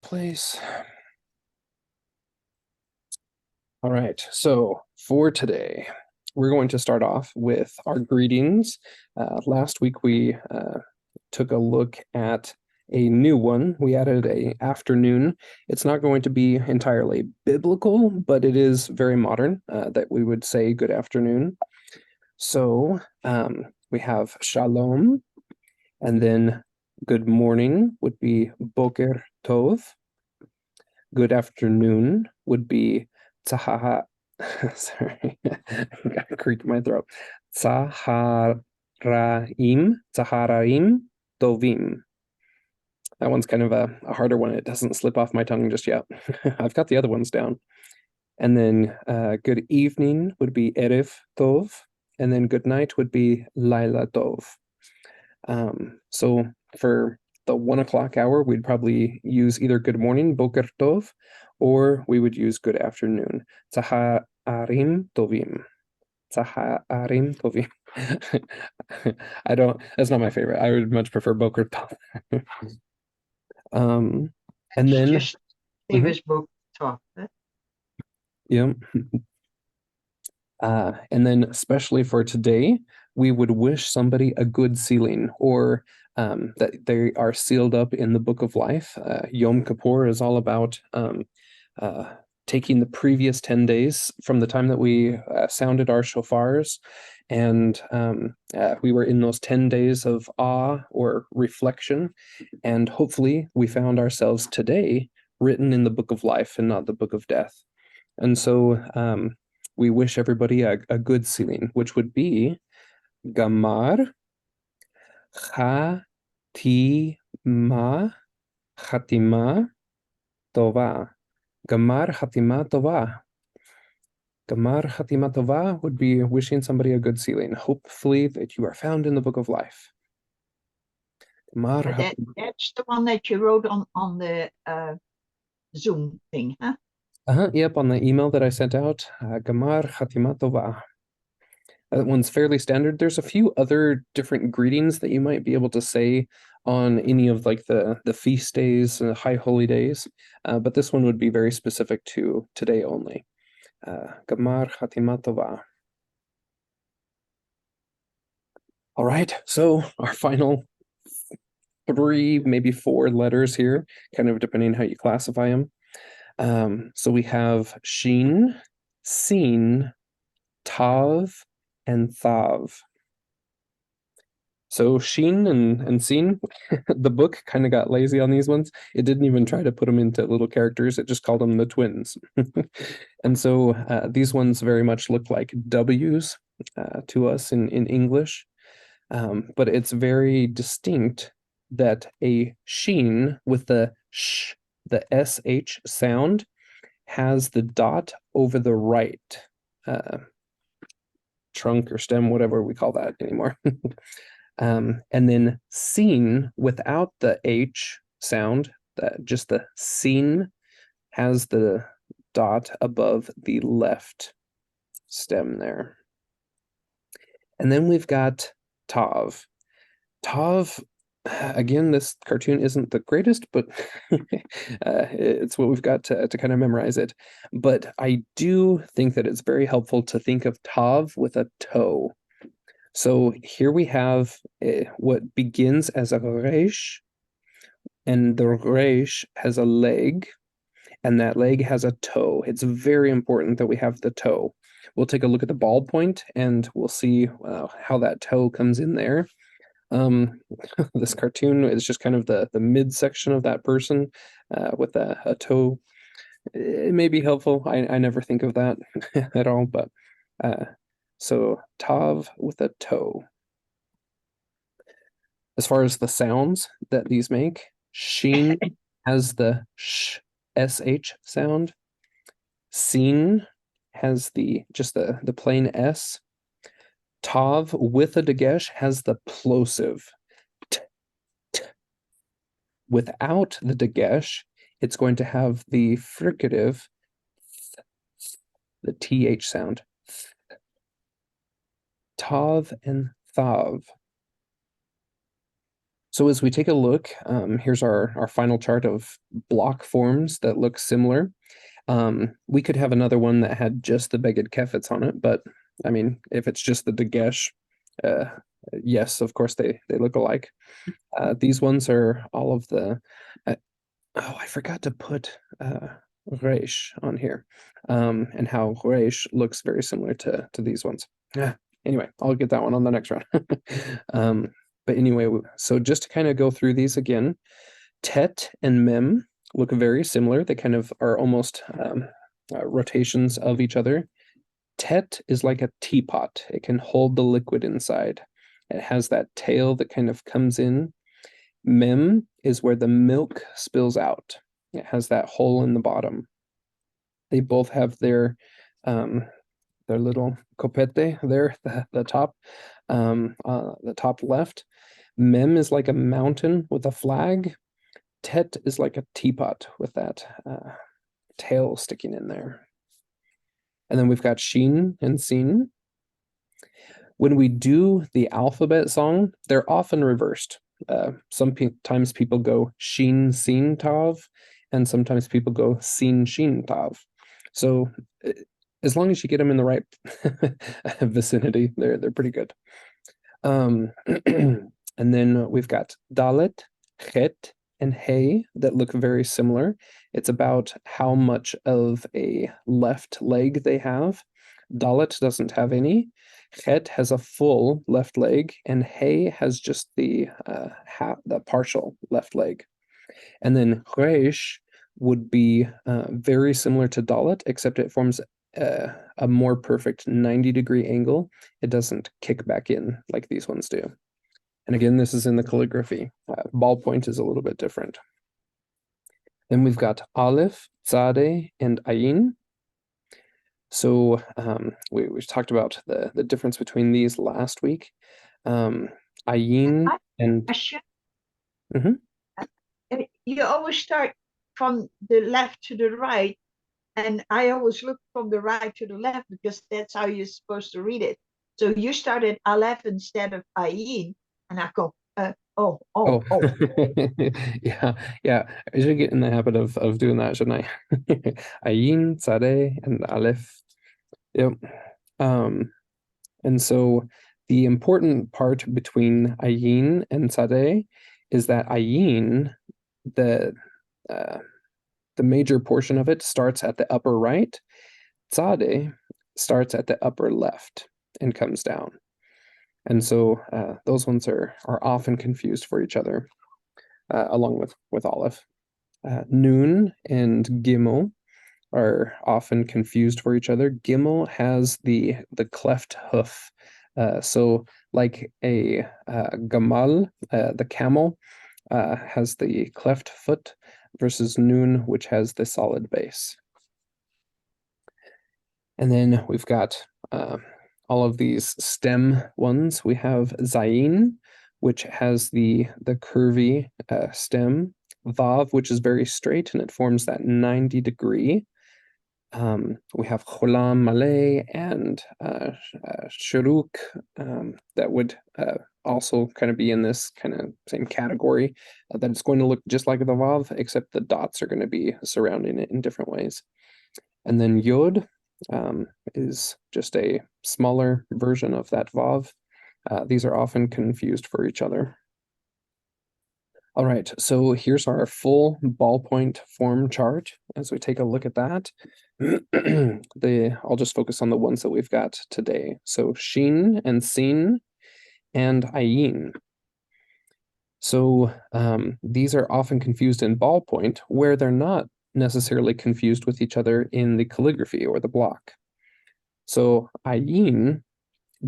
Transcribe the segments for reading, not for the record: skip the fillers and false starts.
place. All right, so for today, we're going to start off with our greetings. Last week we took a look at a new one. We added a afternoon. It's not going to be entirely biblical, but it is very modern that we would say good afternoon. So we have shalom, and then good morning would be boker tov. Good afternoon would be Taha. Sorry, I gotta creak my throat. Taharaim Tovim. That one's kind of a harder one. It doesn't slip off my tongue just yet. I've got the other ones down. And then good evening would be Erev Tov. And then good night would be Laila Tov. So for the 1 o'clock hour, we'd probably use either good morning, Boker Tov, or we would use good afternoon, Taharim Tovim. Taharim Tovim. That's not my favorite. I would much prefer Boker Tov. And then just same as book talk. yeah. And then especially for today, we would wish somebody a good sealing, or that they are sealed up in the book of life. Yom Kippur is all about taking the previous 10 days from the time that we sounded our shofars, and we were in those 10 days of awe or reflection, and hopefully we found ourselves today written in the book of life and not the book of death. And so we wish everybody a good sealing, which would be Gamar Chatima Tova. Gamar Chatima Tova. Gamar Chatima Tova would be wishing somebody a good sealing. Hopefully that you are found in the book of life. That's the one that you wrote on the Zoom thing, huh? Yep, on the email that I sent out. Gamar Chatima Tova. That one's fairly standard. There's a few other different greetings that you might be able to say on any of like the feast days, high holy days, but this one would be very specific to today only. Gamar Chatima Tova. All right, so our final 3, maybe 4 letters here, kind of depending how you classify them. So we have Shin, Sin, Tav, and Thav. So Shin and Sin, the book kind of got lazy on these ones. It didn't even try to put them into little characters. It just called them the twins. And so these ones very much look like W's to us in English. But it's very distinct that a Shin with the sh, the SH sound, has the dot over the right trunk or stem, whatever we call that anymore. And then seen without the H sound, just the seen, has the dot above the left stem there. And then we've got Tav. Tav, again, this cartoon isn't the greatest, but it's what we've got to kind of memorize it. But I do think that it's very helpful to think of Tav with a toe. So here we have what begins as a resh, and the resh has a leg, and that leg has a toe. It's very important that we have the toe. We'll take a look at the ball point, and we'll see how that toe comes in there. This cartoon is just kind of the midsection of that person with a toe. It may be helpful. I never think of that at all, but so Tav with a toe. As far as the sounds that these make, Sheen has the sh sound. Seen has just the plain S. Tav with a dagesh has the plosive t, t. Without the dagesh, it's going to have the fricative, the th sound. Tav and thav. So as we take a look, here's our final chart of block forms that look similar. We could have another one that had just the Beged Kefets on it, but I mean, if it's just the Dagesh, uh, yes, of course they look alike. These ones are all of the. Oh, I forgot to put Reish on here, and how Reish looks very similar to these ones. Yeah. Anyway, I'll get that one on the next round. But anyway, so just to kind of go through these again, Tet and Mem look very similar. They kind of are almost rotations of each other. Tet is like a teapot. It can hold the liquid inside. It has that tail that kind of comes in. Mem is where the milk spills out. It has that hole in the bottom. They both have their little copete there, the top, the top left. Mem is like a mountain with a flag. Tet is like a teapot with that tail sticking in there. And then we've got Shin and Sin. When we do the alphabet song, they're often reversed. Sometimes people go Shin Sin Tav, and sometimes people go Sin Shin Tav. So as long as you get them in the right vicinity, they're pretty good. And then we've got Dalet, Chet, and Hey that look very similar. It's about how much of a left leg they have. Dalet doesn't have any. Chet has a full left leg, and Hey has just the partial left leg. And then Reish would be very similar to Dalet, except it forms a more perfect 90-degree angle. It doesn't kick back in like these ones do. And again, this is in the calligraphy. Ballpoint is a little bit different. Then we've got Aleph, Tzadeh, and Ayin. So we talked about the difference between these last week. Ayin and Question. Mhm. You always start from the left to the right, and I always look from the right to the left because that's how you're supposed to read it. So you started Aleph instead of Ayin, and I go, oh. Yeah, yeah. I should get in the habit of doing that, shouldn't I? Ayin, Tzadeh, and Aleph. Yep. And so the important part between Ayin and Tzadeh is that Ayin, the uh, the major portion of it starts at the upper right. Tzadeh starts at the upper left and comes down. And so those ones are often confused for each other, along with Aleph. Nun and Gimel are often confused for each other. Gimel has the cleft hoof. So like a gamal, the camel, has the cleft foot versus Nun, which has the solid base. And then we've got all of these stem ones. We have Zayin, which has the curvy stem. Vav, which is very straight and it forms that 90-degree. We have Cholam Malay and Shuruk that would also kind of be in this kind of same category, that it's going to look just like the Vav, except the dots are going to be surrounding it in different ways. And then Yod is just a smaller version of that Vav. These are often confused for each other. All right, so here's our full ballpoint form chart. As we take a look at that, I'll just focus on the ones that we've got today. So Shin and Sin and Ayin. So these are often confused in ballpoint, where they're not necessarily confused with each other in the calligraphy or the block. So Ayin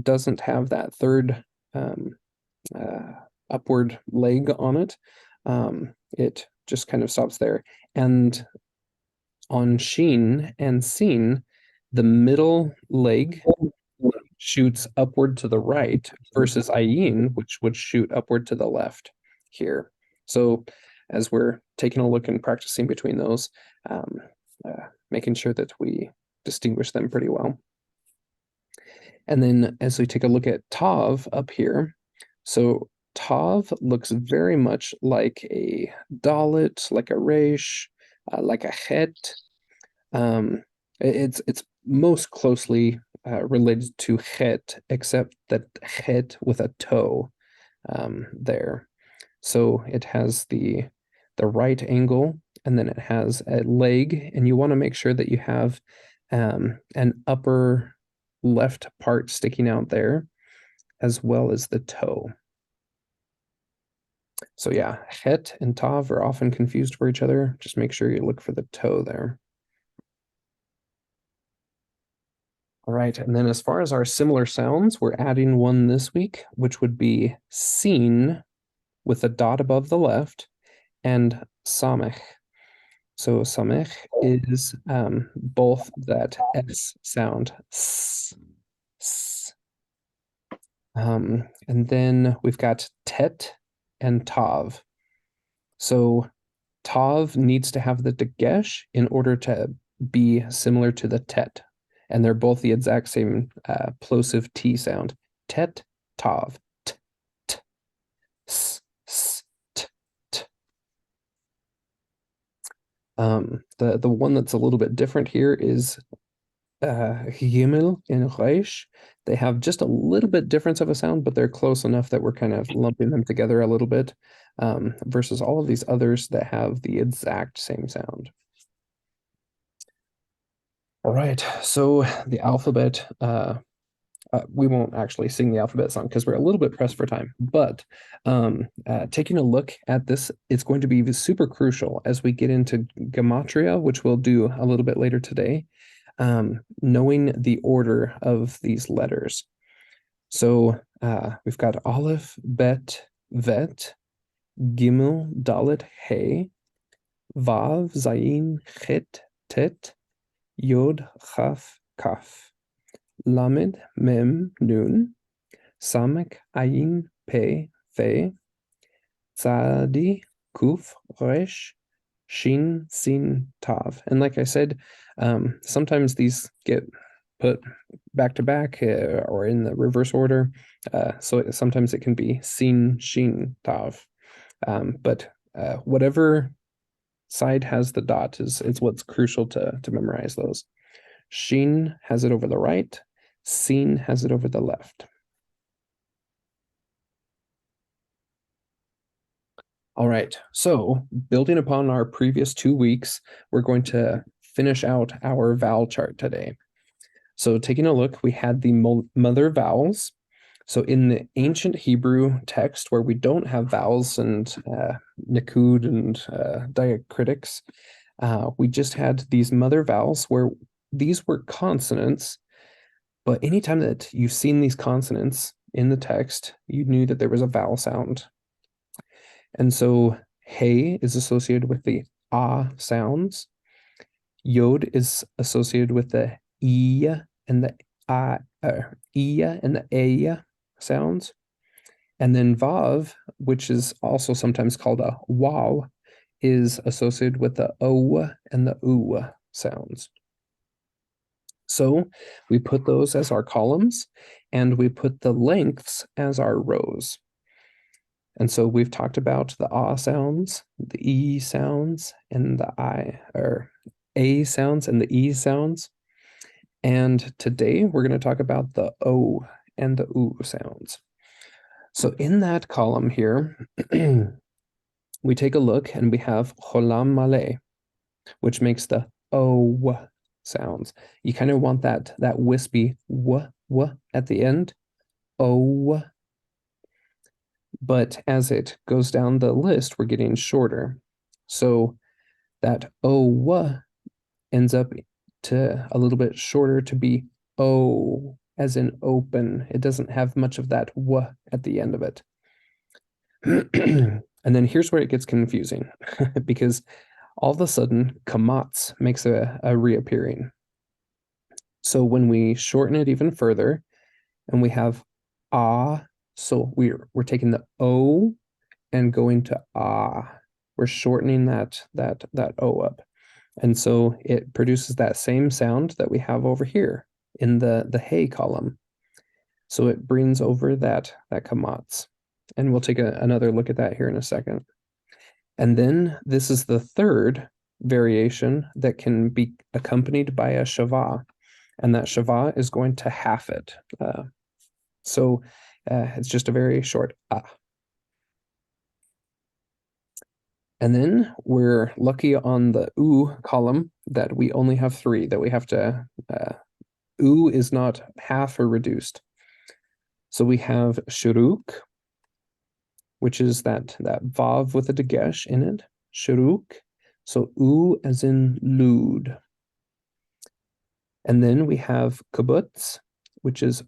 doesn't have that third upward leg on it. It just kind of stops there. And on Shin and Sin, the middle leg shoots upward to the right versus Ayin, which would shoot upward to the left here. So as we're taking a look and practicing between those, making sure that we distinguish them pretty well. And then as we take a look at Tav up here, so tav looks very much like a dalet, like a resh, like a het. It's most closely related to het, except that het with a toe there. So it has the right angle, and then it has a leg, and you want to make sure that you have an upper left part sticking out there, as well as the toe. So yeah, het and tav are often confused for each other. Just make sure you look for the toe there. All right, and then as far as our similar sounds, we're adding one this week, which would be seen with a dot above the left, and samech. So samech is both that S sound, s, s. And then we've got tet and tav. So tav needs to have the dagesh in order to be similar to the tet. And they're both the exact same plosive T sound. Tet, tav, t, t, s, s, t, t. The one that's a little bit different here is Himmel and Reich. They have just a little bit difference of a sound, but they're close enough that we're kind of lumping them together a little bit, versus all of these others that have the exact same sound. All right, so the alphabet, we won't actually sing the alphabet song because we're a little bit pressed for time, but taking a look at this, it's going to be super crucial as we get into gematria, which we'll do a little bit later today, knowing the order of these letters. So we've got Aleph, Bet, Vet, Gimel, Dalet, He, Vav, Zayin, Chet, Tet, Yod, Chaf, Kaf, Lamed, Mem, Nun, Samek, Ayin, Pe, Fe, Tzadi, Kuf, Resh, Shin, Sin, Tav. And like I said, sometimes these get put back to back or in the reverse order. So sometimes it can be Sin, Shin, Tav. But whatever side has the dot is what's crucial to memorize those. Shin has it over the right, Sin has it over the left. All right, so building upon our previous 2 weeks, we're going to finish out our vowel chart today. So taking a look, we had the mother vowels. So in the ancient Hebrew text where we don't have vowels and nikud and diacritics, we just had these mother vowels where these were consonants, but anytime that you've seen these consonants in the text, you knew that there was a vowel sound. And so hey is associated with the ah sounds. Yod is associated with the e and the e and the a sounds. And then vav, which is also sometimes called a wow, is associated with the o and the u sounds. So we put those as our columns, and we put the lengths as our rows. And so we've talked about the ah sounds, the e sounds, and the I or a sounds and the e sounds. And today we're going to talk about the o and the u sounds. So in that column here, we take a look and we have cholam maleh, which makes the o sounds. You kind of want that wispy w at the end, o. But as it goes down the list, we're getting shorter. So that o ends up to a little bit shorter to be o, as in open. It doesn't have much of that w at the end of it. And then here's where it gets confusing because all of a sudden kamatz makes a reappearing. So when we shorten it even further and we have ah, so we're taking the o and going to ah. We're shortening that o up. And so it produces that same sound that we have over here in the hey column. So it brings over that kamatz. and we'll take another look at that here in a second. And then this is the third variation that can be accompanied by a shava, and that shava is going to half it. So it's just a very short ah. And then we're lucky on the u column that we only have three, that we have to, u is not half or reduced. So we have shuruk, which is that vav with a dagesh in it, shuruk. So u as in lewd. And then we have kibbutz, which is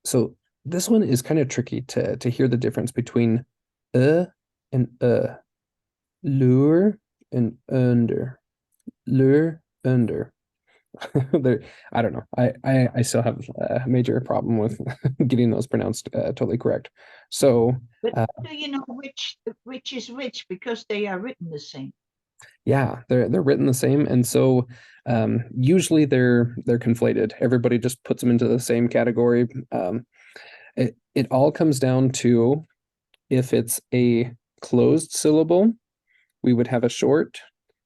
So this one is kind of tricky to hear the difference between and lure and under. Lure, under. There, I don't know. I still have a major problem with getting those pronounced totally correct. So But do you know which is which because they are written the same? yeah, they're written the same, and so usually they're conflated. Everybody just puts them into the same category. It all comes down to if it's a closed syllable, we would have a short,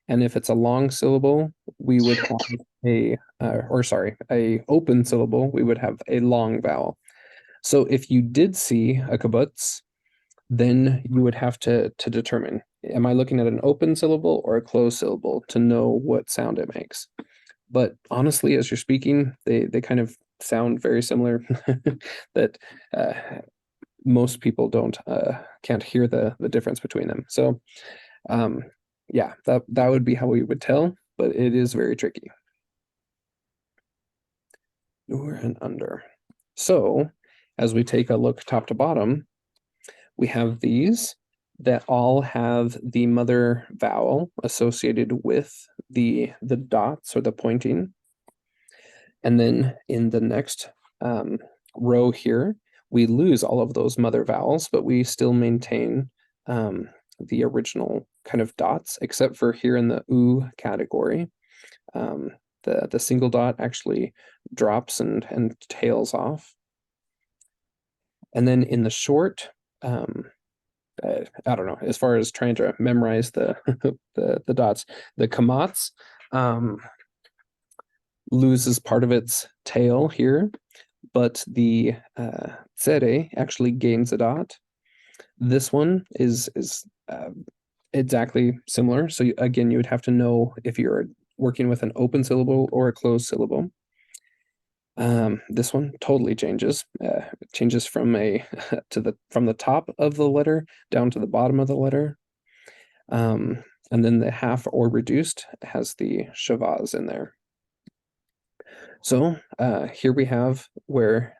and if it's a long syllable, we would have a open syllable, we would have a long vowel. So if you did see a kibbutz, then you would have to determine, am I looking at an open syllable or a closed syllable to know what sound it makes? But honestly, as you're speaking, they kind of sound very similar that most people can't hear the difference between them. So yeah, that would be how we would tell, but it is very tricky. Over and under. So as we take a look top to bottom, we have these that all have the mother vowel associated with the dots or the pointing. And then in the next row here, we lose all of those mother vowels, but we still maintain the original kind of dots, except for here in the U category. The single dot actually drops and tails off. And then in the short, I don't know, as far as trying to memorize the the dots, the kamatz loses part of its tail here, but the tsere actually gains a dot. This one is exactly similar. So again, you would have to know if you're working with an open syllable or a closed syllable. This one totally changes. It changes from from the top of the letter down to the bottom of the letter. And then the half or reduced has the shavas in there. So here we have where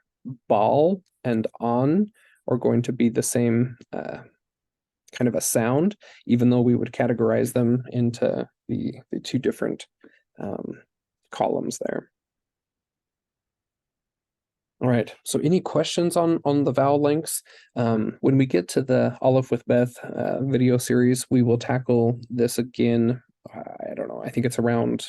ball and on are going to be the same kind of a sound, even though we would categorize them into the two different columns there. All right, so any questions on the vowel lengths? When we get to the Aleph with Beth video series, we will tackle this again. I don't know, I think it's around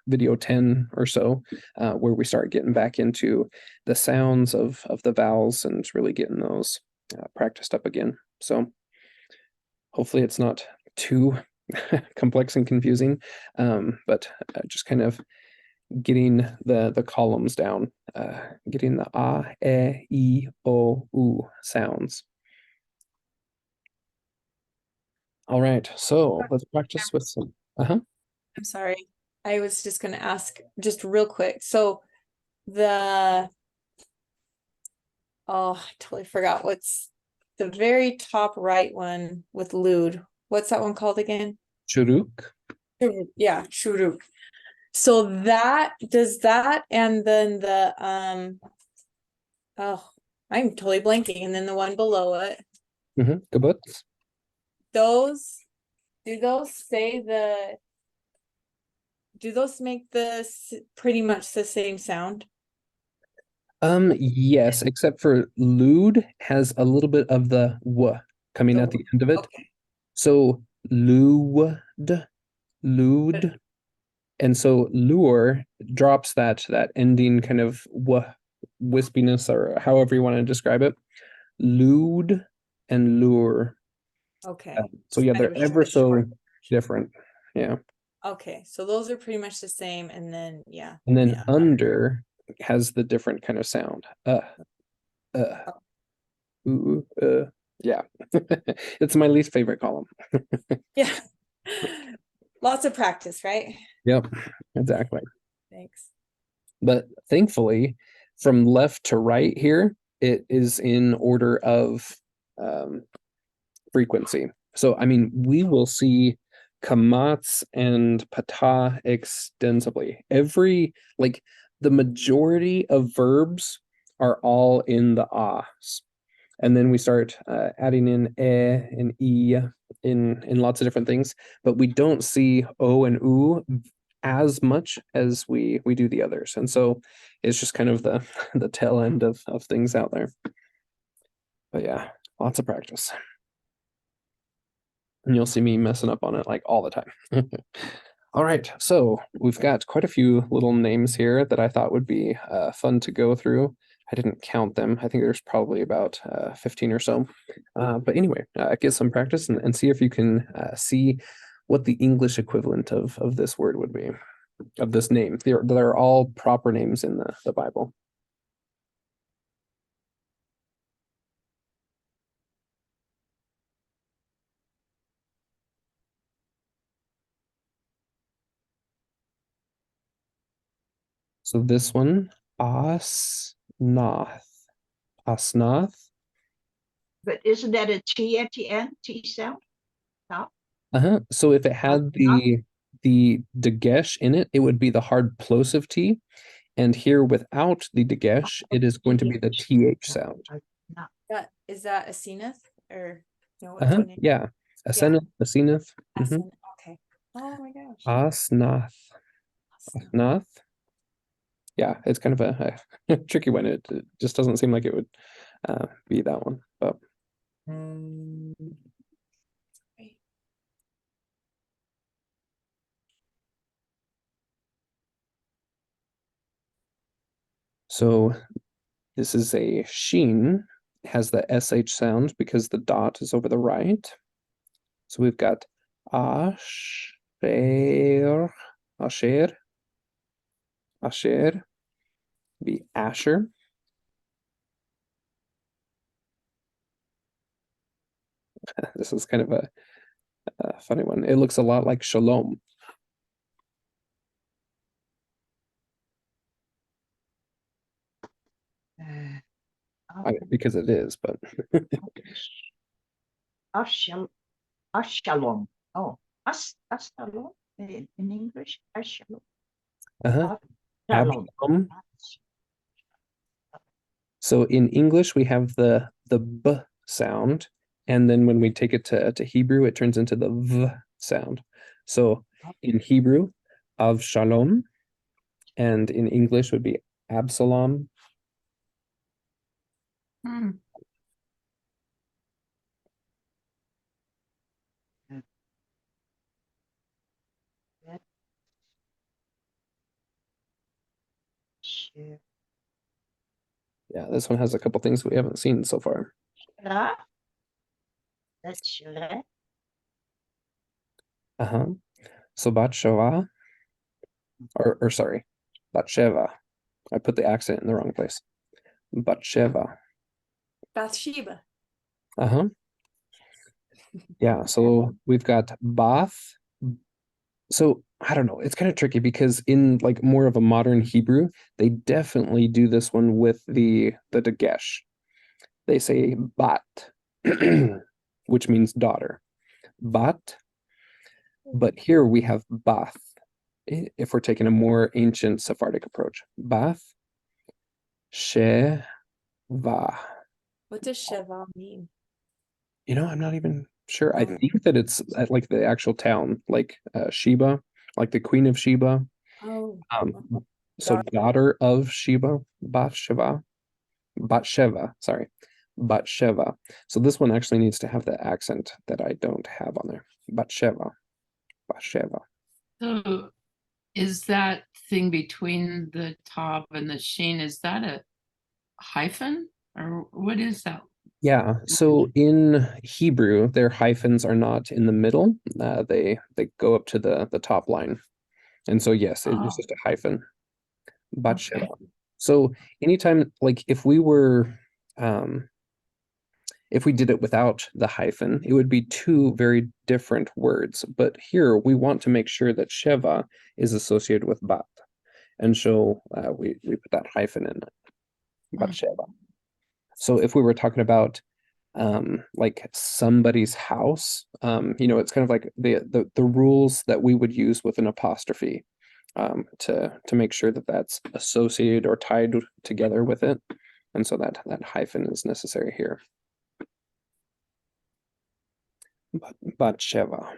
video 10 or so, where we start getting back into the sounds of the vowels and really getting those practiced up again. So hopefully it's not too complex and confusing, but just kind of getting the columns down, getting the a, e, o, u sounds. All right, so let's practice with some. I'm sorry. I was just going to ask just real quick. So oh, I totally forgot what's the very top right one with lewd. What's that one called again? Shuruk. Yeah, shuruk. So does that and then the oh, I'm totally blanking. And then the one below it. Kibbutz. Do those make this pretty much the same sound? Yes, except for lewd has a little bit of the w coming at the end of it. Okay. So lewd, lewd. And so lure drops that ending kind of wispiness, or however you want to describe it. lewd and lure. Okay. So yeah, Kind they're of a ever so short. different. Yeah. Okay, so those are pretty much the same, and then yeah. And then yeah. under has the different kind of sound. Ooh, yeah. It's my least favorite column. Yeah. Lots of practice, right? Yep, exactly. Thanks. But thankfully, from left to right here, it is in order of frequency. So, I mean, we will see kamats and pata extensively. Like the majority of verbs are all in the ahs. And then we start adding in and e in lots of different things, but we don't see o and u as much as we do the others. And so it's just kind of the the tail end of things out there. But yeah, lots of practice. And you'll see me messing up on it like all the time. All right, so we've got quite a few little names here that I thought would be fun to go through. I didn't count them. I think there's probably about 15 or so. But anyway, get some practice and see if you can see what the English equivalent of this word would be, of this name. They're all proper names in the Bible. So this one, Asnath. Asnath. But isn't that a T at the end? T sound? No. Uh-huh. So if it had the dagesh in it, it would be the hard plosive T. And here without the dagesh, it is going to be the TH sound. Is that a zenith or no? What's Uh-huh. the name? Yeah. Aseneth, Aseneth. Asen. Okay. Oh my gosh. Asnath. Asnath. Yeah, it's kind of a tricky one. It just doesn't seem like it would be that one. But so this is a sheen, has the SH sound because the dot is over the right. So we've got Asher, Asher, Asher, be Asher. This is kind of a funny one. It looks a lot like Shalom. Because it is, but Ashalom. Oh, Ashalom in English. Ashalom. uh-huh. Ashalom. Absalom. So in English, we have the B sound, and then when we take it to Hebrew, it turns into the V sound. So in Hebrew, Avshalom, and in English would be Absalom. Yeah, this one has a couple things we haven't seen so far. That's right. Uh-huh. So Batsheva, or sorry, Batsheva. I put the accent in the wrong place. Batsheva. Bathsheba. Uh-huh. Yeah, so we've got Bath. So I don't know, it's kind of tricky because in like more of a modern Hebrew, they definitely do this one with the dagesh. They say bat, which means daughter. Bat. But here we have bath. If we're taking a more ancient Sephardic approach. Bath. Sheva. What does Sheva mean? I'm not even sure. I think that it's like the actual town, like Sheba, like the Queen of Sheba. Oh. So daughter of Sheba, Bathsheba, sorry, Bathsheba. So this one actually needs to have the accent that I don't have on there. Bathsheba. So is that thing between the top and the sheen, is that a hyphen or what is that? Yeah, so in Hebrew, their hyphens are not in the middle. They go up to the top line. And so yes, it's Oh, just a hyphen. okay. Batsheva. So anytime, like if we did it without the hyphen, it would be two very different words. But here we want to make sure that Sheva is associated with Bat. And so we put that hyphen in it, Batsheva. So if we were talking about like somebody's house, it's kind of like the rules that we would use with an apostrophe to make sure that that's associated or tied together with it. And so that hyphen is necessary here. Batsheva.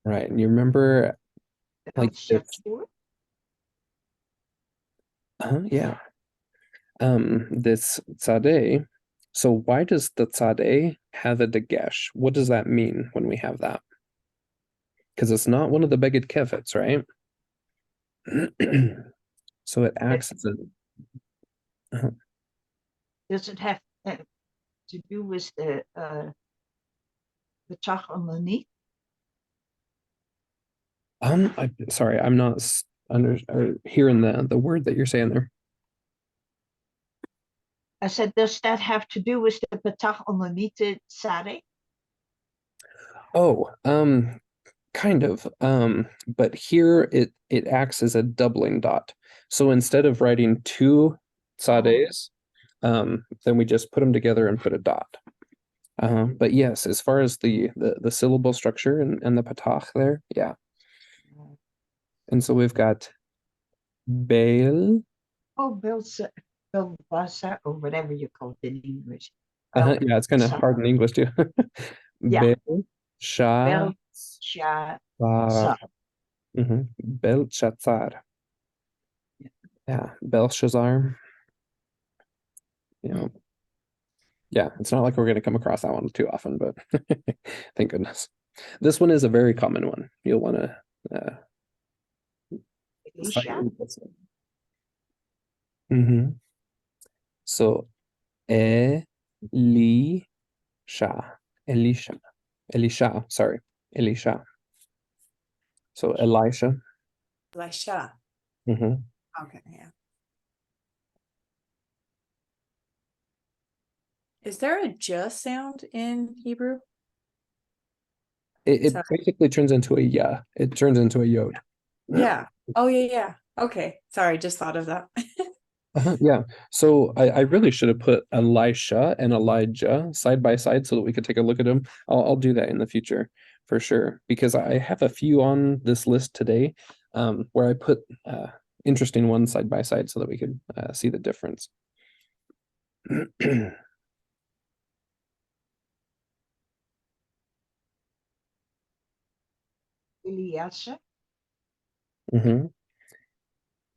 Right. And you remember like this, Belshazzar? yeah. This tzadeh. So why does the tzadeh have a dagesh? What does that mean when we have that? Because it's not one of the beged kefets, right? So it acts as a Does it have to do with the tag underneath? sorry, I'm not under or hearing the word that you're saying there. I said, does that have to do with the petach underneath the tzaddik? Oh, kind of. But here it acts as a doubling dot. So instead of writing two tzadehs, then we just put them together and put a dot. But yes, as far as the syllable structure and the patach there, yeah. And so we've got Baal. Oh, Belbasa, or whatever you call it in English. Yeah, it's kind of hard in English too. Yeah, Baal, Shah, Belshazzar. Belshazzar. Yeah, Belshazzar. You know, yeah, it's not like we're going to come across that one too often, but thank goodness. This one is a very common one. You'll want to Elisha. So, Elisha, Elisha, Elisha, sorry, Elisha. So Elisha. Elisha. Mhm. Okay, yeah. Is there a j sound in Hebrew? It Sorry. basically turns into a yeah. It turns into a yod. Yeah. Oh, yeah. Okay. Sorry, just thought of that. Yeah. So I really should have put Elisha and Elijah side by side so that we could take a look at them. I'll do that in the future for sure because I have a few on this list today where I put interesting ones side by side so that we could see the difference. Eliasa.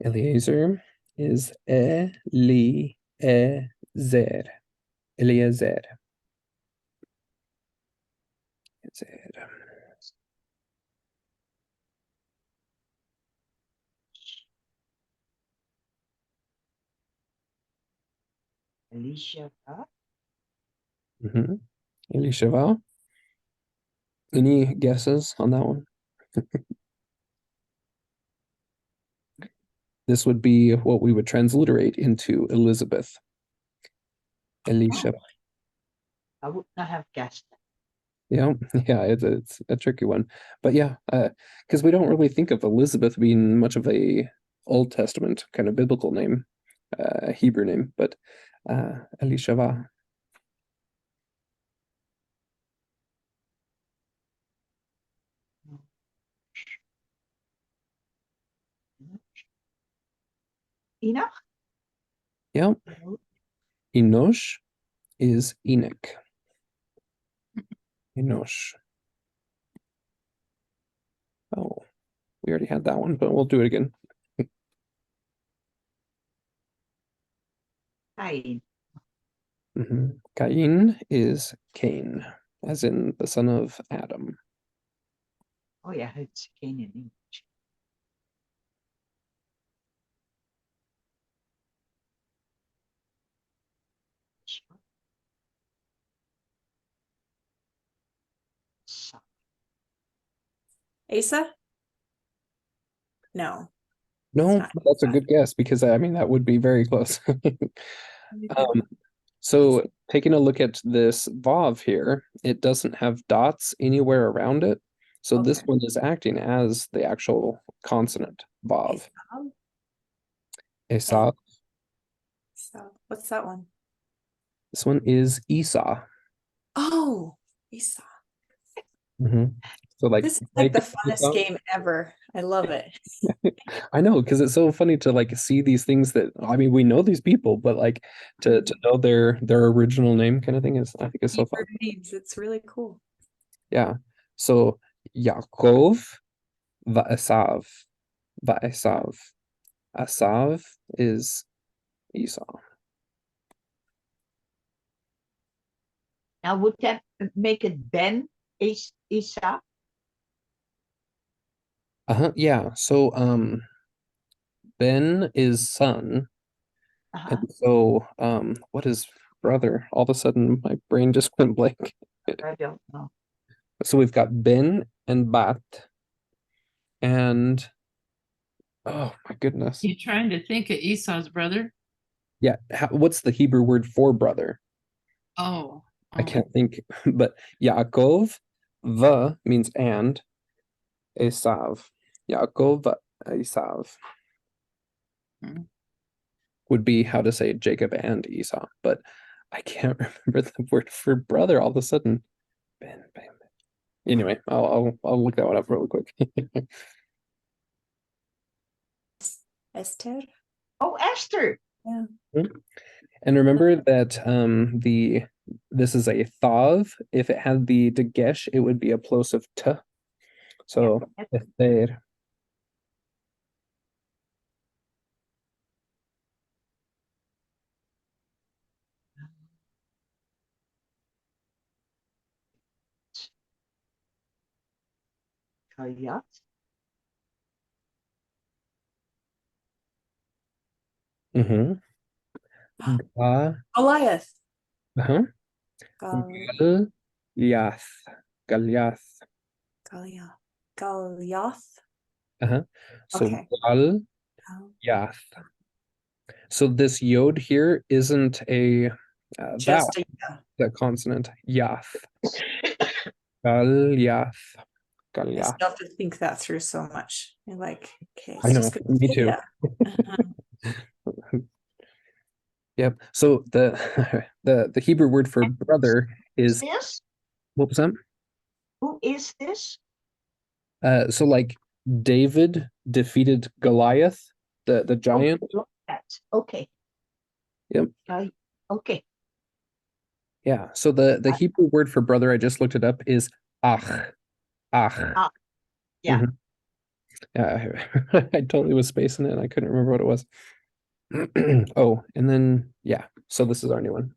Eliezer is Eliezer. Eliezer. Elisha. Elisheva. Any guesses on that one? This would be what we would transliterate into Elizabeth. Elisha. I would not have guessed that. Yeah, yeah, it's a tricky one. But yeah, because we don't really think of Elizabeth being much of a Old Testament kind of biblical name, Hebrew name, but Elisheva. Enoch? Yeah, Enosh is Enoch. Enosh. Oh, we already had that one, but we'll do it again. Cain. Cain is Cain, as in the son of Adam. Oh yeah, it's again in English. So, Asa? No. No, not that's a Asa. good guess because I mean that would be very close. So taking a look at this vav here, it doesn't have dots anywhere around it. So this Okay. one is acting as the actual consonant vav. Esau? Esau. So what's that one? This one is Esau. Oh, Esau. So like This is like the Jacob, funnest Esau. game ever. I love it. I know, because it's so funny to like see these things that I mean we know these people, but like to know their original name kind of thing is I think is so fun. Hebrew names. It's really cool. Yeah. So Yaakov Va'esav. Va'esav. Asav is Esau. now would that make it Ben Isa? Yeah. So Ben is son. Uh-huh. And so what is brother? All of a sudden my brain just went blank. I don't know. So we've got Ben and Bat and oh my goodness. You trying to think of Esau's brother? Yeah, what's the Hebrew word for brother? Oh, I can't think, but Yaakov, the means and, Esav. Yaakov, Esav Hmm. would be how to say Jacob and Esau, but I can't remember the word for brother all of a sudden. Ben. Anyway, I'll look that one up really quick. Esther? Oh, Esther. Yeah. And remember that this is a thav. If it had the dagesh, it would be a plosive t. So Esther. Kayat. Mm-hmm. Goliath. Uh-huh. Gal Goliath. Goliath. Goliath. Goliath. Uh-huh. So Okay. Goliath. So this yod here isn't a vowel, Just a yeah. the consonant. Yath. Goliath. I Goliath. still have to think that through so much. You're like, okay, I it's know, just gonna me say too. yeah. Yep. So the Hebrew word for brother is This? what was that? Who is this? So like David defeated Goliath, the giant. Okay. Yep. Okay. Yeah. So the Hebrew word for brother, I just looked it up, is ach. Ach. Yeah. Mhm. Yeah. I totally was spacing it. I couldn't remember what it was. Oh, and then yeah. So this is our new one.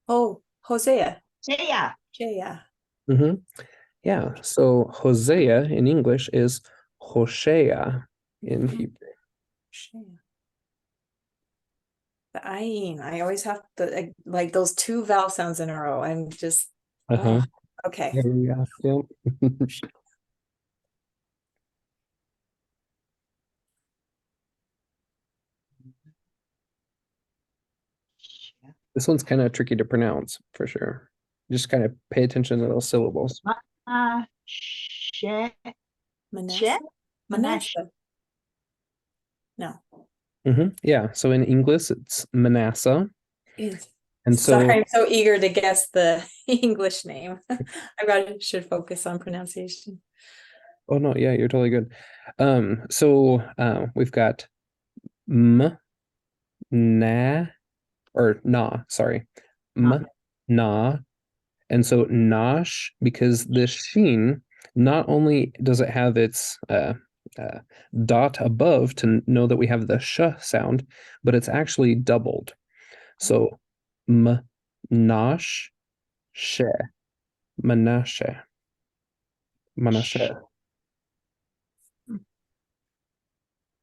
Oh, Hosea. Yeah. Yeah. Yeah. So Hosea in English is Hoshea in Hebrew. The ayin. I always have to like those two vowel sounds in a row. I'm just Uh-huh. okay. Yeah. This one's kind of tricky to pronounce for sure. Just kind of pay attention to those syllables. Manasseh. Manasseh. No. Yeah. So in English, it's Manasseh. And so, sorry, I'm so eager to guess the English name. Should focus on pronunciation. oh no, yeah, you're totally good. So we've got m, na, or na, sorry, m, na, and so nash, because this sheen, not only does it have its dot above to know that we have the sh sound, but it's actually doubled. So nash she manashe manashe.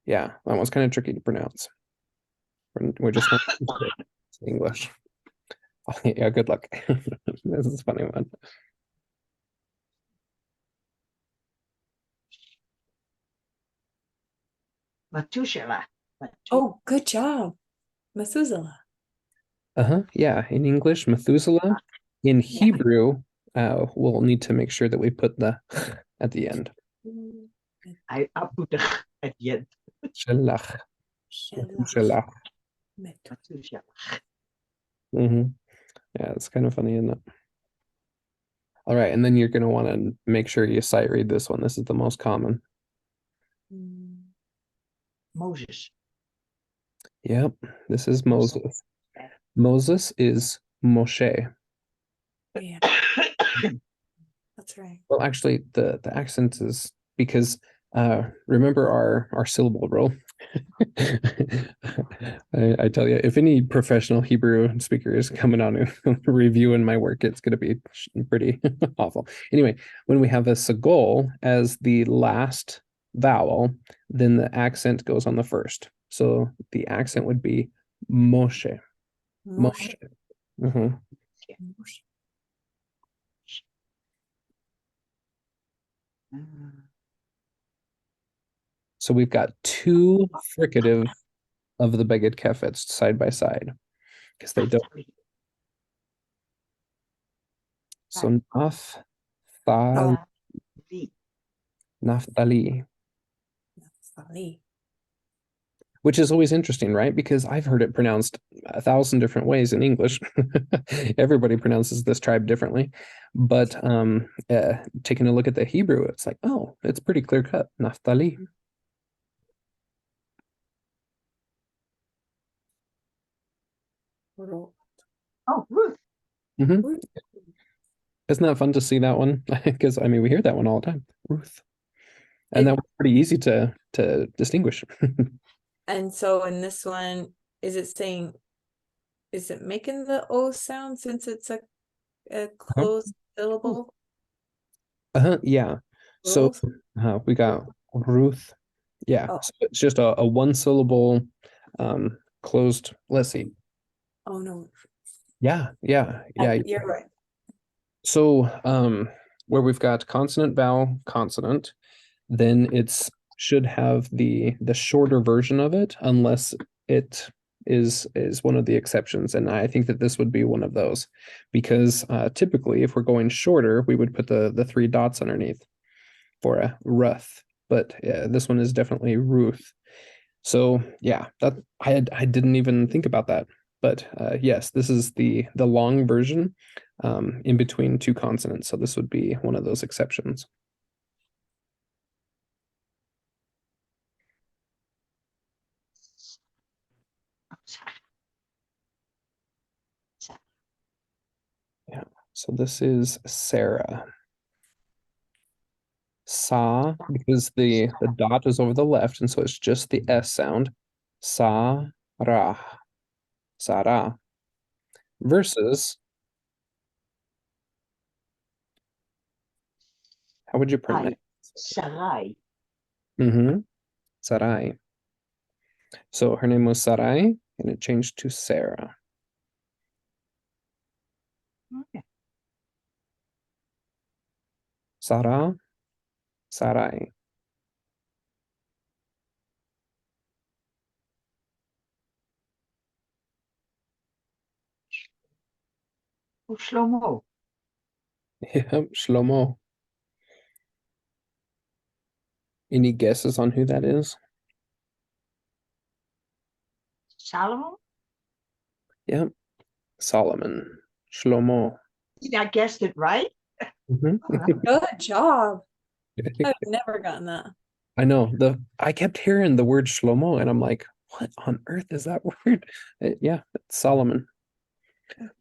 Yeah, that one's kind of tricky to pronounce. We're just not English. Oh, yeah, good luck. This is a funny one. Methuselah. Oh, good job. Methuselah. Yeah, in English, Methuselah. In Hebrew, we'll need to make sure that we put the at the end. I put the at the end. Shelach. Shelah. Methuselah. Yeah, it's kind of funny, isn't it? All right, and then you're going to want to make sure you sight read this one. This is the most common. Moses. Yep, this is Moses. Moses is Moshe. Yeah. That's right. Well, actually, the accent is because remember our syllable rule. I tell you, if any professional Hebrew speaker is coming on and reviewing my work, it's going to be pretty awful. Anyway, when we have a sagol as the last vowel, then the accent goes on the first. So the accent would be Moshe. Moshe. Mhm. So we've got two fricative of the Beged Kefets side by side because they don't. So Naphtali, Naphtali, which is always interesting, right? Because I've heard it pronounced 1,000 different ways in English. Everybody pronounces this tribe differently. But taking a look at the Hebrew, it's like, oh, it's pretty clear cut. Naphtali. Oh, Ruth. Mm-hmm. Isn't that fun to see that one? Because I mean, we hear that one all the time. Ruth. And that was pretty easy to distinguish. And so in this one, is it making the O sound since it's a closed syllable? Yeah. So we got Ruth. Yeah. Oh. So it's just a one syllable closed. Let's see. Oh no. Yeah. You're right. So where we've got consonant, vowel, consonant, then it's should have the shorter version of it, unless it is one of the exceptions. And I think that this would be one of those, because typically if we're going shorter, we would put the three dots underneath for a Ruth, but this one is definitely Ruth. So yeah, that I didn't even think about that. But yes, this is the long version in between two consonants. So this would be one of those exceptions. Yeah. So this is Sarah. Sa, because the dot is over the left, and so it's just the S sound. Sa ra. Sarah. Versus, how would you pronounce? Sarai. Sarai. So her name was Sarai, and it changed to Sarah. Okay. Sarah, Sarai. Oh, Shlomo. Yep, Shlomo. Any guesses on who that is? Solomon. Yep, Solomon. Shlomo. I guessed it right. Mhm. Good job. I've never gotten that. I know I kept hearing the word Shlomo, and I'm like, what on earth is that word? Yeah, it's Solomon.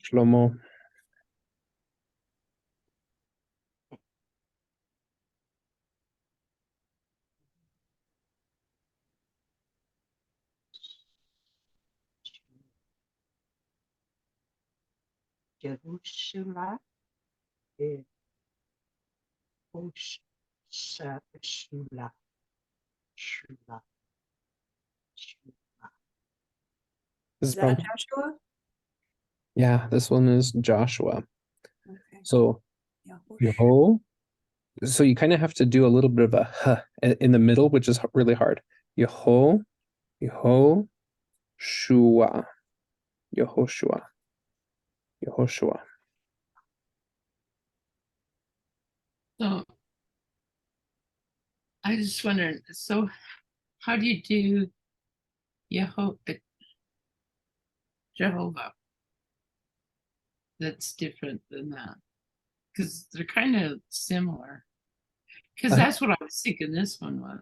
Shlomo. Jerusalem, Shula, Shula, Shula. This Is is that probably, Joshua? yeah, this one is Joshua. Okay. So Yahush. Yeho. So you kind of have to do a little bit of a huh in the middle, which is really hard. Yeho, Yeho, Shua, Yehoshua, Yehoshua. So I just wondered, so how do you do Jehovah? That's different than that. Because they're kind of similar. Because that's what I was thinking this one was.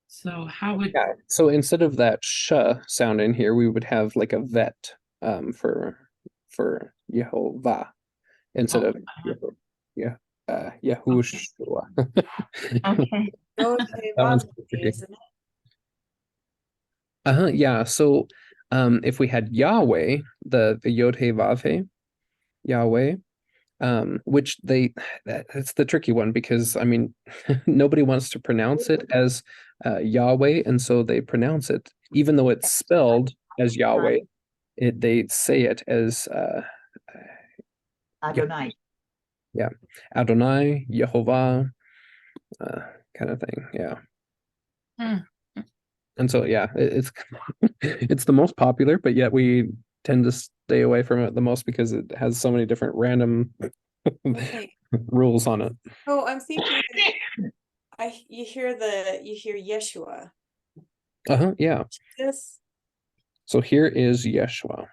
So how would Yeah. So instead of that sh sound in here, we would have like a vet for Yehovah instead of yeah Yahushua. okay. Okay, That one's Vavli, tricky. isn't it? Yeah. So if we had Yahweh, the Yod He Vav He, Yahweh, which that's the tricky one because I mean nobody wants to pronounce it as Yahweh, and so they pronounce it even though it's spelled as Yahweh. They say it as Adonai. yeah, Adonai, Yehovah, kind of thing. Yeah. Hmm. And so yeah, it's it's the most popular, but yet we tend to stay away from it the most because it has so many different random Okay. rules on it. Oh, I'm thinking you hear Yeshua. Yeah. This So here is Yeshua.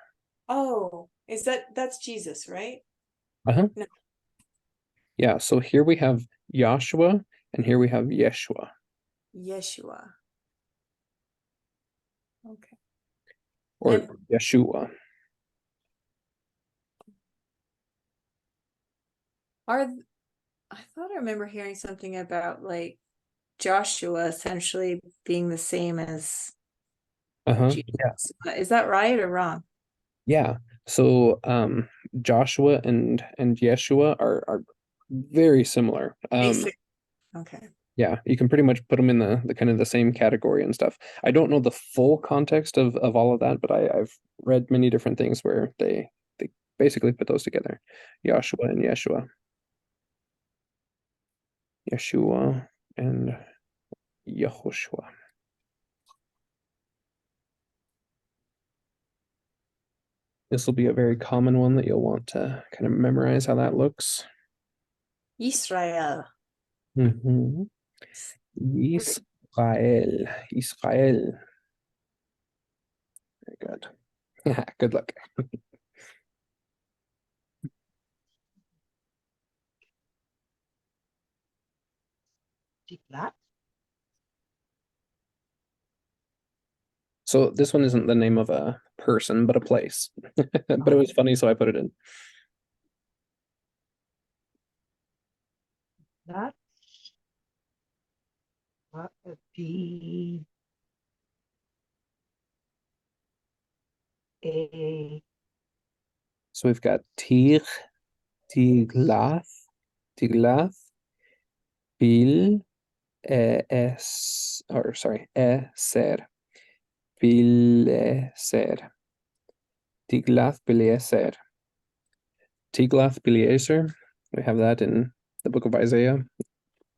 oh, that's Jesus, right? No. No. Yeah, so here we have Joshua and here we have Yeshua. Yeshua. Okay. Or And Yeshua. I thought I remember hearing something about like Joshua essentially being the same as Jesus. Yeah. Is that right or wrong? Yeah. So Joshua and Yeshua are very similar. Basic. Okay. Yeah, you can pretty much put them in the kind of the same category and stuff. I don't know the full context of all of that, but I've read many different things where they basically put those together. Joshua and Yeshua. Yeshua and Yehoshua. This will be a very common one that you'll want to kind of memorize how that looks. Israel. Mm-hmm. Israel. Israel. Very good. Good luck. Tiglat. So this one isn't the name of a person, but a place. But it was funny, so I put it in. That would be a So we've got Tiglath, Bil, Eser, Bileser, Tiglath-Pileser. Tiglath-Pileser. We have that in the book of Isaiah.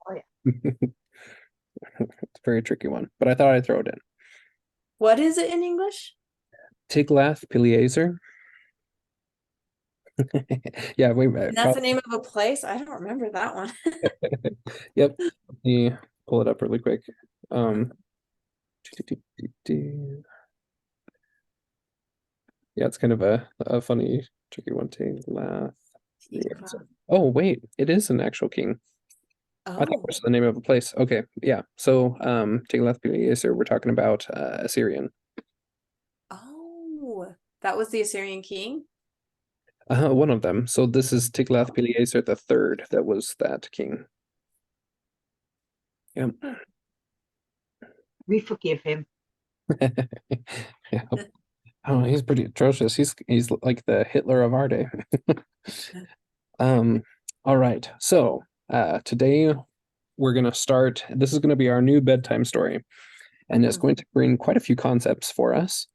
Oh, yeah. It's a very tricky one, but I thought I'd throw it in. What is it in English? Tiglath-Pileser. Yeah, And that's the name of a place? I don't remember that one. Yep. Let me pull it up really quick. Yeah, it's kind of a funny, tricky one. Tiglath. Oh, wait, it is an actual king. I thought it Oh, was the name of a place. Okay, yeah. So Tiglath-Pileser, we're talking about Assyrian. oh, that was the Assyrian king? One of them. So this is Tiglath-Pileser the third that was that king. Yeah. we forgive him. Yeah. Oh, he's pretty atrocious. He's like the Hitler of our day. All right. So today we're gonna start. This is gonna be our new bedtime story, and it's going to bring quite a few concepts for us.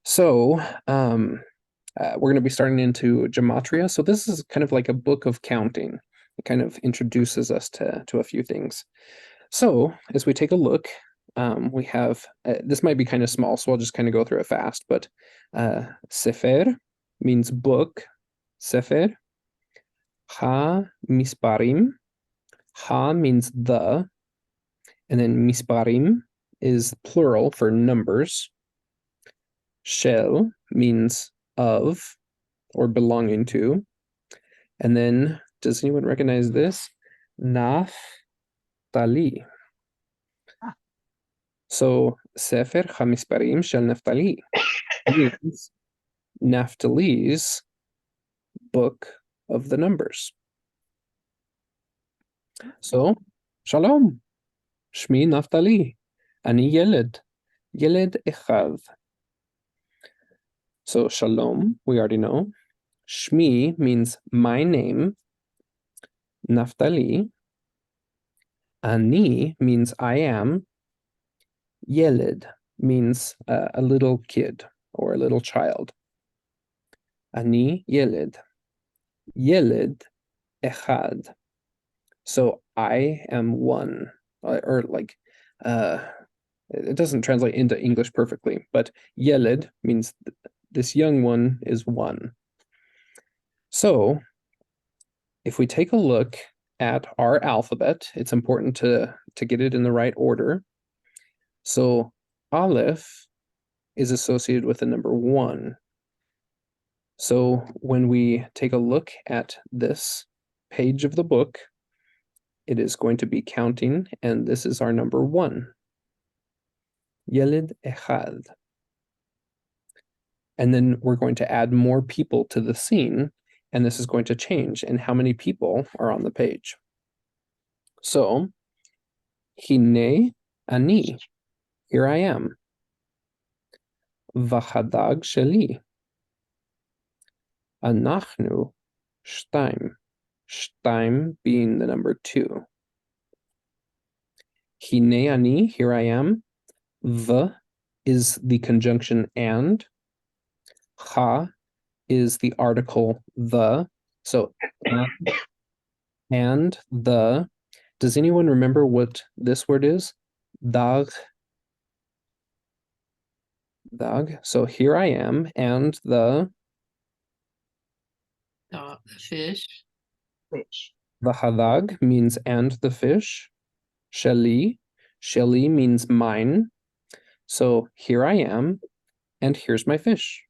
So we're gonna be starting into gematria. So this is kind of like a book of counting. It kind of introduces us to a few things. So as we take a look, we have this might be kind of small, so I'll just kind of go through it fast. But sefer means book. Sefer. Ha misparim. Ha means the, and then misparim is plural for numbers. Shel means of or belonging to. And then, does anyone recognize this? Naftali. So, Sefer HaMisparim Shel Naftali means Naphtali's book of the numbers. So, Shalom. Shmi Naftali. Ani Yeled. Yeled Echav. So, Shalom, we already know. Shmi means my name. Naftali. Ani means I am. Yeled means a little kid or a little child. Ani Yeled. Yeled Echad. So I am one, or like, it doesn't translate into English perfectly, but Yeled means this young one is one. So if we take a look at our alphabet, it's important to get it in the right order. So Aleph is associated with the number 1. So when we take a look at this page of the book, it is going to be counting, and this is our number 1. Yeled Echad. And then we're going to add more people to the scene, and this is going to change in how many people are on the page. So, Hine Ani. Here I am. Vahadag Sheli. Anachnu Shtaim. Shtaim being the number 2. Hine Ani, here I am. V is the conjunction and. Ha is the article the. So, and the. Does anyone remember what this word is? Dag. Dag. So here I am, and the fish. Fish. Vahadag means and the fish. Sheli. Sheli means mine. So here I am, and here's my fish.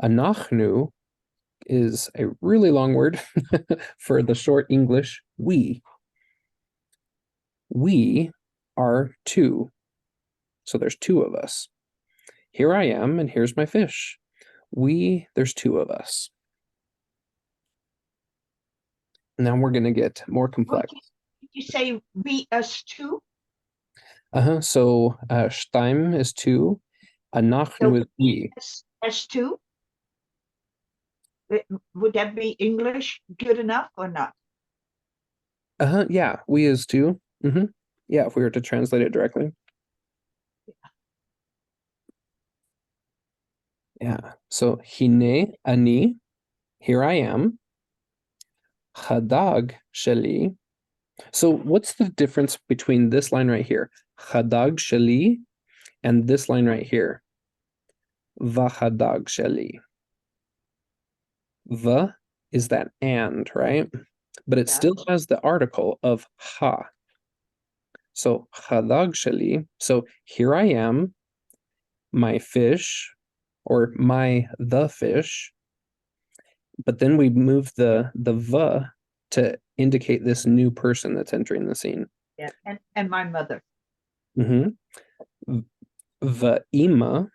Anachnu is a really long word for the short English we. We are 2. So there's 2 of us. Here I am, and here's my fish. There's 2 of us. Now we're going to get more complex. Did you say we, us 2? So Shtaim is 2. Anachnu is we. Us 2? Would that be English good enough or not? Yeah, we is 2. Yeah, if we were to translate it directly. Yeah. So Hine Ani, here I am. Hadag Sheli. So what's the difference between this line right here, Hadag Sheli, and this line right here, Vahadag Sheli? Va is that and, right? But it still has the article of ha. So Hadag Sheli. So here I am, my fish, or the fish. But then we move the va to indicate this new person that's entering the scene. Yeah, and my mother. Va'ima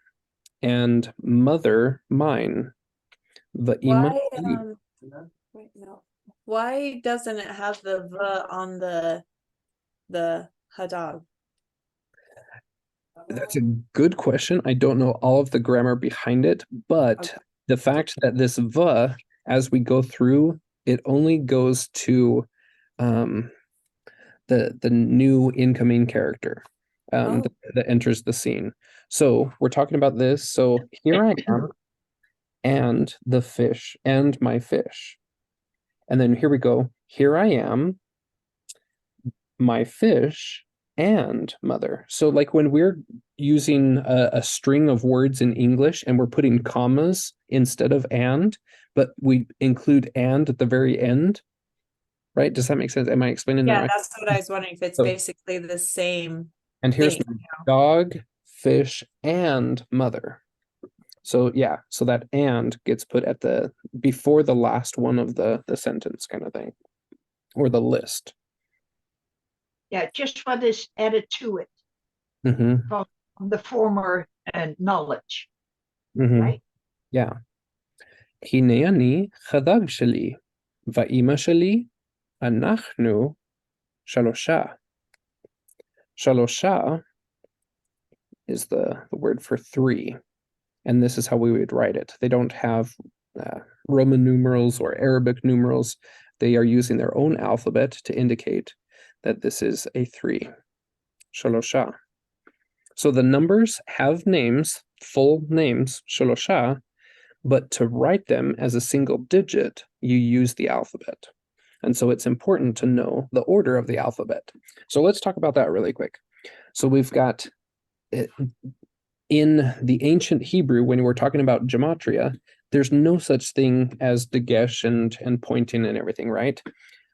and mother mine. Va'ima. Wait, no. Why doesn't it have the v on the hadag? That's a good question. I don't know all of the grammar behind it, but Okay. the fact that this v, as we go through, it only goes to the new incoming character Oh. that enters the scene. So we're talking about this. So here I am, and the fish, and my fish. And then here we go. Here I am, my fish, and mother. So like when we're using a string of words in English and we're putting commas instead of and, but we include and at the very end, right? Does that make sense? Am I explaining that Yeah, right? that's what I was wondering, if it's So- basically the same And here's thing. my dog, fish, and mother. So yeah, so that and gets put at the before the last one of the sentence kind of thing, or the list. Yeah, just what is added to it Mm-hmm. from the former knowledge, Mm-hmm. right? Yeah. הנה אני חדג שלי, ואימא שלי, אנחנו שלושה. שלושה is the word for three, and this is how we would write it. They don't have Roman numerals or Arabic numerals. They are using their own alphabet to indicate that this is a three. Shalosha. So the numbers have names, full names, shalosha, but to write them as a single digit, you use the alphabet. And so it's important to know the order of the alphabet. So let's talk about that really quick. So we've got in the ancient Hebrew, when we're talking about gematria, there's no such thing as dagesh and pointing and everything, right?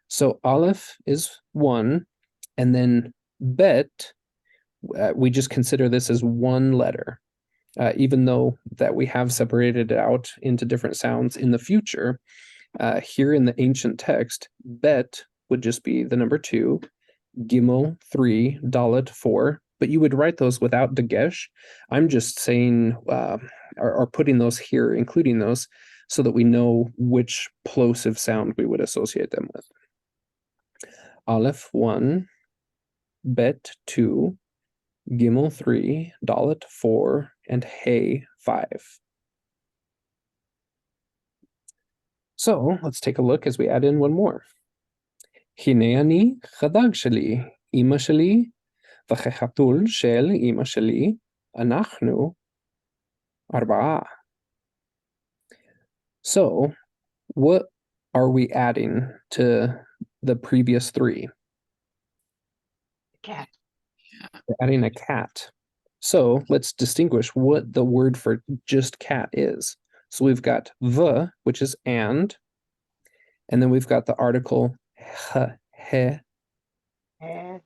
So Aleph is 1, and then Bet, we just consider this as one letter. Even though that we have separated it out into different sounds in the future, here in the ancient text, Bet would just be the number 2, Gimel 3, Dalet 4, but you would write those without dagesh. I'm just saying, or putting those here, including those, so that we know which plosive sound we would associate them with. Aleph 1, Bet 2, Gimel 3, Dalet 4, and Hey 5. So let's take a look as we add in one more. הנה אני חדג שלי, אמא שלי, וחתול של אמא שלי, אנחנו 4. So what are we adding to the previous 3? Cat. We're adding a cat. So let's distinguish what the word for just cat is. So we've got the, which is and then we've got the article he. Uh,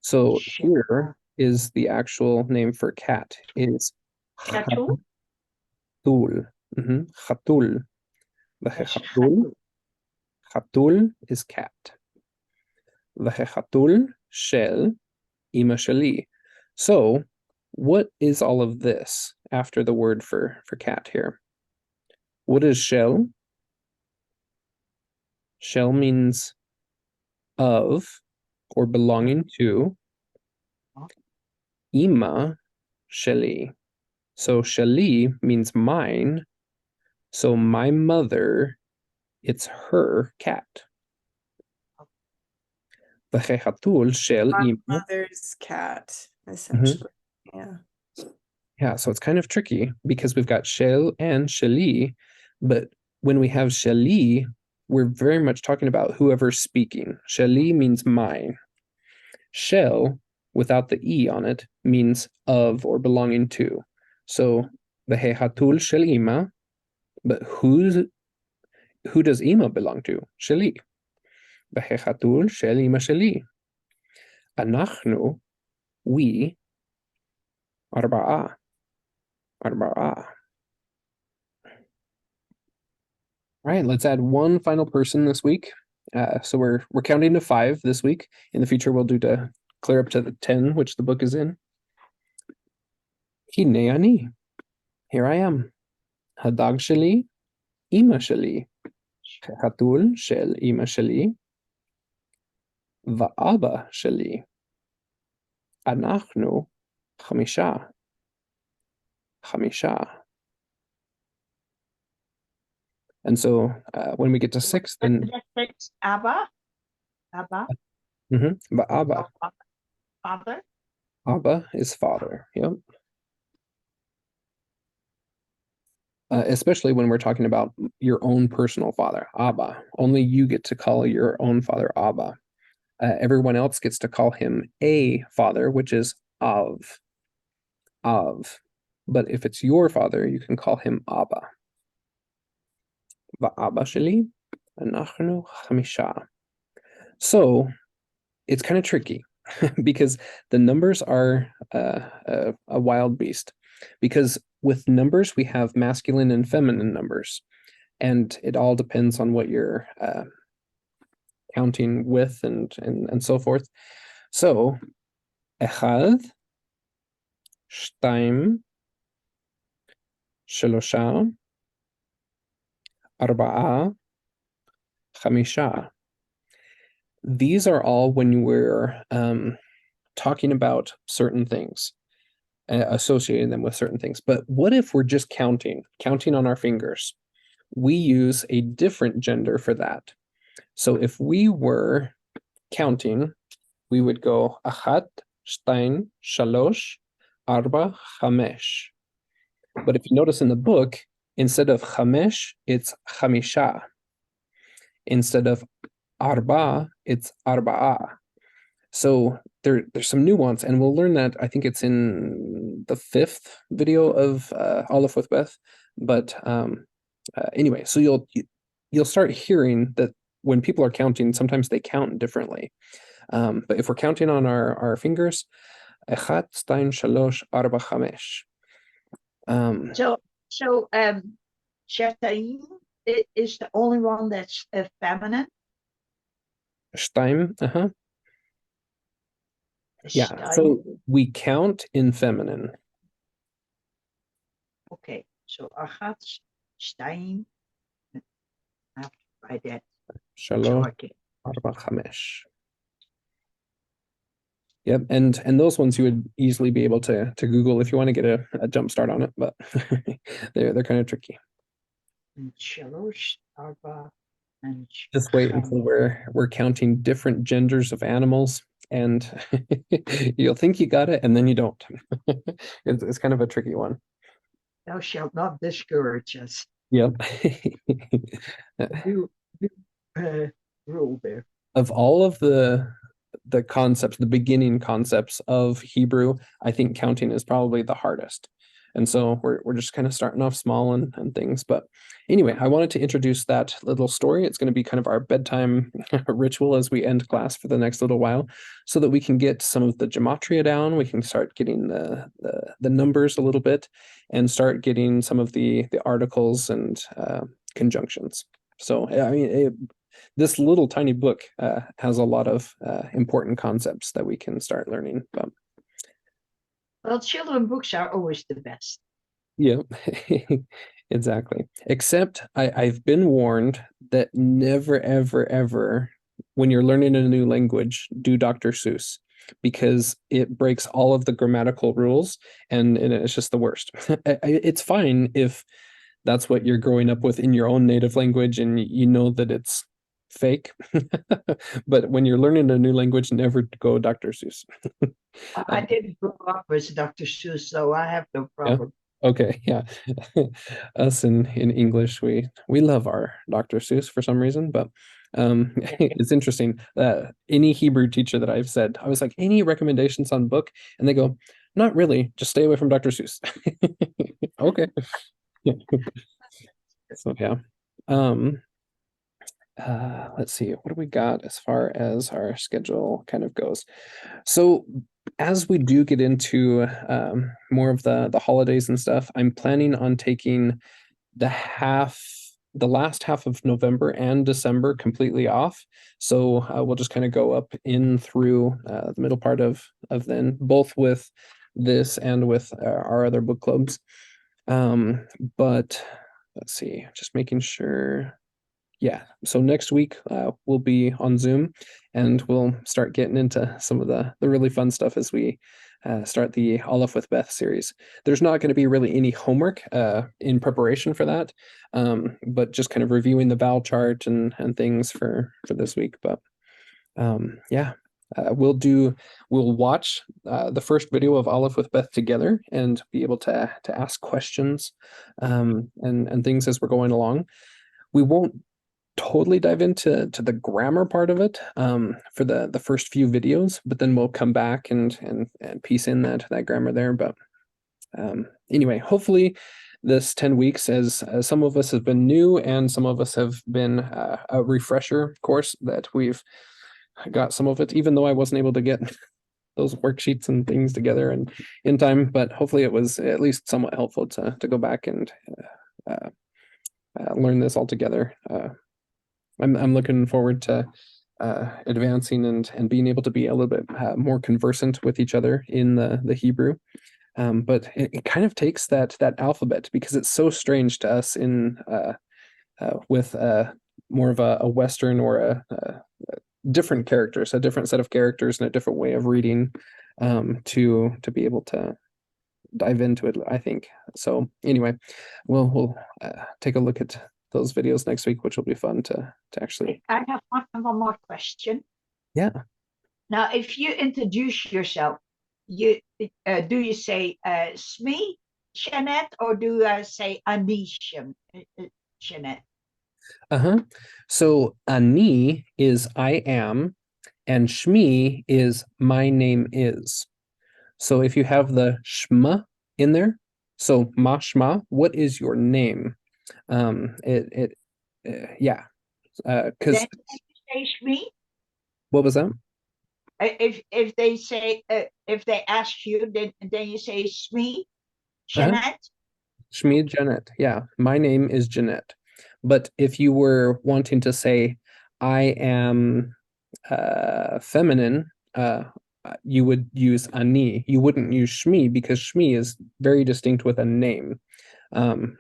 So Shit. here is the actual name for cat. Is Chatul? Khatul. Khatul. Yes, Khatul. Khatul is cat. Khatul shel ima sheli. So what is all of this after the word for cat here? What is shel? Shel means of or belonging to. Ima sheli. So sheli means mine. So my mother, it's her cat. V'chechatul shel My ima. mother's cat, essentially. Yeah. Yeah, so it's kind of tricky because we've got shel and sheli, but when we have sheli, we're very much talking about whoever's speaking. Sheli means mine. Shel, without the e on it, means of or belonging to. So v'chechatul shel ima, but who does ima belong to? Sheli. V'chechatul shel ima sheli. אנחנו, we, 4. 4. All right, let's add one final person this week. So we're counting to 5 this week. In the future, we'll do to clear up to the 10, which the book is in. הנה אני. Here I am. הדג שלי, אמא שלי. חתול של אמא שלי. ואבא שלי. אנחנו Hamisha. Hamisha. And so when we get to 6, then That's Abba. Abba. but Abba. Father. Abba is father. Yep. Especially when we're talking about your own personal father, Abba. Only you get to call your own father Abba. Everyone else gets to call him a father, which is Av. Av. But if it's your father, you can call him Abba. Va'Abba sheli, anachnu chamisha. So it's kind of tricky because the numbers are a wild beast. Because with numbers, we have masculine and feminine numbers, and it all depends on what you're counting with and so forth. So, echad, shtaim, shelosha, arba'a, chamisha. These are all when we're talking about certain things, associating them with certain things. But what if we're just counting on our fingers? We use a different gender for that. So if we were counting, we would go achat, shtaim, shalosh, arba, chamesh. But if you notice in the book, instead of chamesh, it's chamisha. Instead of arba, it's arba'a. So there's some nuance, and we'll learn that. I think it's in the 5th video of Aleph with Beth. But anyway, so you'll start hearing that when people are counting, sometimes they count differently. But if we're counting on our fingers, echat, shtaim, shalosh, arba, chamesh. So Shataim is the only one that's feminine. Shtaim, yeah. Shtaim. So we count in feminine. Okay, so achat, shtaim. I have to write that. So Shalosh, I can. arba, chamesh. Yep, and those ones you would easily be able to Google if you want to get a jump start on it, but they're kind of tricky. And shalosh, arba, and Just wait cham. until we're counting different genders of animals, and you'll think you got it, and then you don't. It's kind of a tricky one. Thou shalt not discourage us. Yep. You rule there. Of all of the concepts, the beginning concepts of Hebrew, I think counting is probably the hardest. And so we're just kind of starting off small and things. But anyway, I wanted to introduce that little story. It's going to be kind of our bedtime ritual as we end class for the next little while, so that we can get some of the gematria down. We can start getting the numbers a little bit, and start getting some of the articles and conjunctions. So I mean, this little tiny book has a lot of important concepts that we can start learning about. Well, children books are always the best. Yeah, exactly. Except I've been warned that never, ever, ever, when you're learning a new language, do Dr. Seuss, because it breaks all of the grammatical rules, and it's just the worst. It's fine if that's what you're growing up with in your own native language and you know that it's fake. But when you're learning a new language, never go Dr. Seuss. I didn't grow up with Dr. Seuss, so I have no Yeah. problem. Okay, yeah. Us in English, we love our Dr. Seuss for some reason, but it's interesting. Any Hebrew teacher that I've said, I was like, any recommendations on book? And they go, not really, just stay away from Dr. Seuss. Okay. So yeah. Let's see, what do we got as far as our schedule kind of goes? So as we do get into more of the holidays and stuff, I'm planning on taking the last half of November and December completely off. So we'll just kind of go up in through the middle part of then, both with this and with our other book clubs. But let's see, just making sure. Yeah, so next week we'll be on Zoom, and we'll start getting into some of the really fun stuff as we start the Aleph with Beth series. There's not going to be really any homework in preparation for that, but just kind of reviewing the vowel chart and things for this week. But yeah, we'll watch the first video of Aleph with Beth together and be able to ask questions and things as we're going along. We won't totally dive into the grammar part of it for the first few videos, but then we'll come back and piece in that grammar there. But anyway, hopefully this 10 weeks, as some of us have been new and some of us have been a refresher course, that we've got some of it, even though I wasn't able to get those worksheets and things together and in time, but hopefully it was at least somewhat helpful to go back and learn this all together. I'm looking forward to advancing and being able to be a little bit more conversant with each other in the Hebrew. But it kind of takes that alphabet, because it's so strange to us in with more of a Western or a different characters, a different set of characters and a different way of reading to be able to dive into it, I think. So anyway, we'll take a look at those videos next week, which will be fun to actually. I have one more question. Yeah. Now, if you introduce yourself, do you say Smee, Jeanette, or do I say Ani, Jeanette? So Ani is I am, and Shmi is my name is. So if you have the Shma in there, so Ma Shma, what is your name? Yeah, because Then you say Shmi. what was that? If they say if they ask you, then you say Smee, Jeanette. Shmi Janet. Yeah, my name is Jeanette. But if you were wanting to say I am feminine, you would use Ani. You wouldn't use Shmi, because Shmi is very distinct with a name.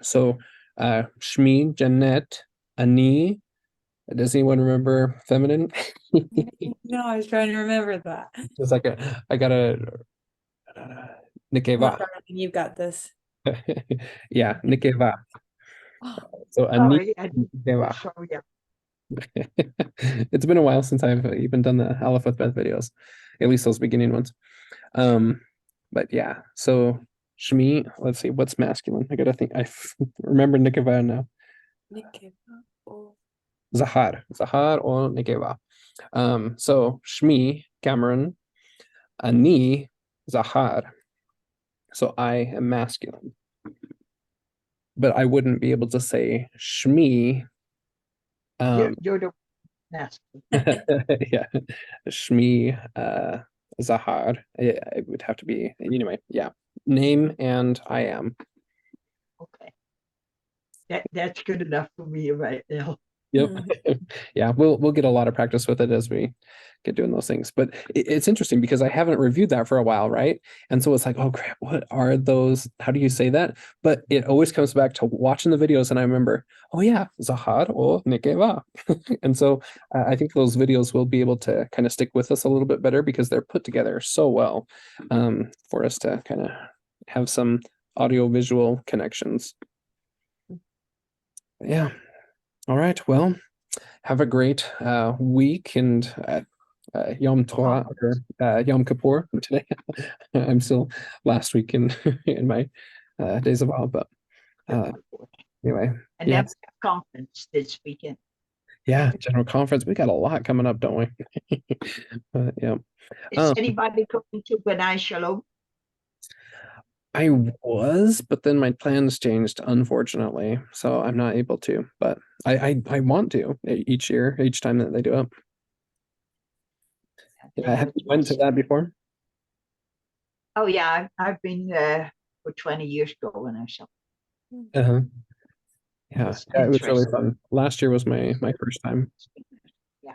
So Shmi, Janet, Ani. Does anyone remember feminine? No, I was trying to remember that. It's like I got a Nikeva. Darling, you've got this. Yeah, Nikeva. Oh, So Ani Sorry, Nikeva. sorry. Yeah. It's been a while since I've even done the Aleph with Beth videos, at least those beginning ones. But yeah, so Shmi, let's see, what's masculine? I gotta think. Remember Nikeva now. Zahar or Nikeva. So Shmi, Cameron, Ani, Zahar. So I am masculine. But I wouldn't be able to say Shmi. You're the masculine. Yeah, Shmi, Zahar. It would have to be, anyway. Yeah, name and I am. Okay. That's good enough for me right now. Yep. Yeah, we'll get a lot of practice with it as we get doing those things. But it's interesting because I haven't reviewed that for a while, right? And so it's like, oh crap, what are those? How do you say that? But it always comes back to watching the videos, and I remember, oh yeah, Zahar or Nikeva. And so I think those videos will be able to kind of stick with us a little bit better, because they're put together so well for us to kind of have some audio visual connections. Yeah. All right. Well, have a great week and Yom Tov or Yom Kippur today. I'm still last week in my days of awe, but anyway. And Yeah. that's a conference this weekend. Yeah, general conference. We got a lot coming up, don't we? But yeah. Is anybody going to Benai Shalom? I was, but then my plans changed, unfortunately. So I'm not able to, but I want to each year, each time that they do it. Yeah, have you went to that before? Oh yeah, I've been for 20 years going or something. Uh-huh. Yeah, It's it was really interesting. fun. Last year was my first time. Yeah.